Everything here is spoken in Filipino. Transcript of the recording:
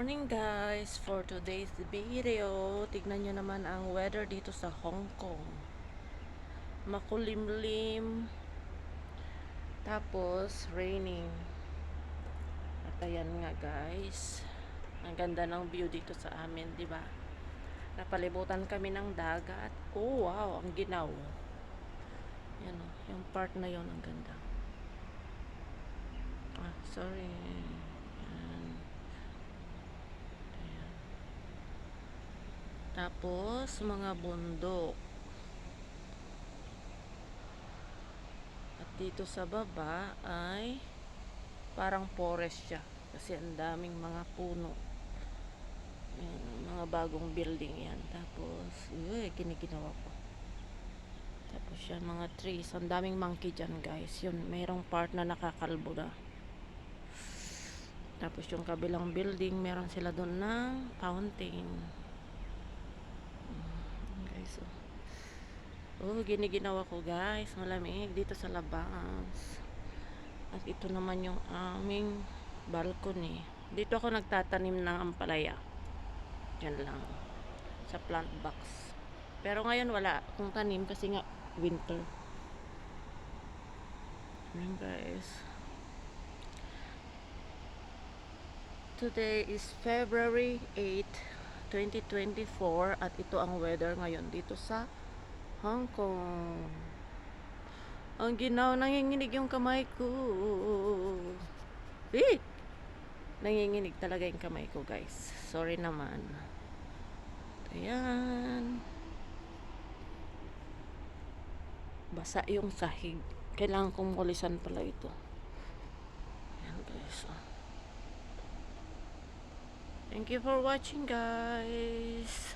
morning guys, for today's video, tignan nyo naman ang weather dito sa Hong Kong. Makulimlim, tapos raining. At ayan nga guys, ang ganda ng view dito sa amin, di ba? Napalibutan kami ng dagat. Oh wow, ang ginaw. Yan o, yung part na yon ang ganda. Sorry. Tapos, mga bundok. At dito sa baba ay parang forest siya. Kasi ang daming mga puno. Mga bagong building yan. Tapos, kiniginawa ko. Tapos yan, mga trees. Ang daming monkey dyan guys. Yun, mayroong part na nakakalbo na. Tapos yung kabilang building, meron sila doon ng fountain. Giniginawa ko guys, malamig dito sa labas. At ito naman yung aming balcony. Dito ako nagtatanim ng ampalaya. Yan lang, sa plant box. Pero ngayon wala akong tanim kasi nga winter. Yan guys. Today is February 8, 2024 at ito ang weather ngayon dito sa Hong Kong. Ang ginaw, nanginginig yung kamay ko. Nanginginig talaga yung kamay ko guys. Sorry naman. Ayan. Basa yung sahig. Kailangan kong mulisan pala ito. Ayan guys. Thank you for watching guys.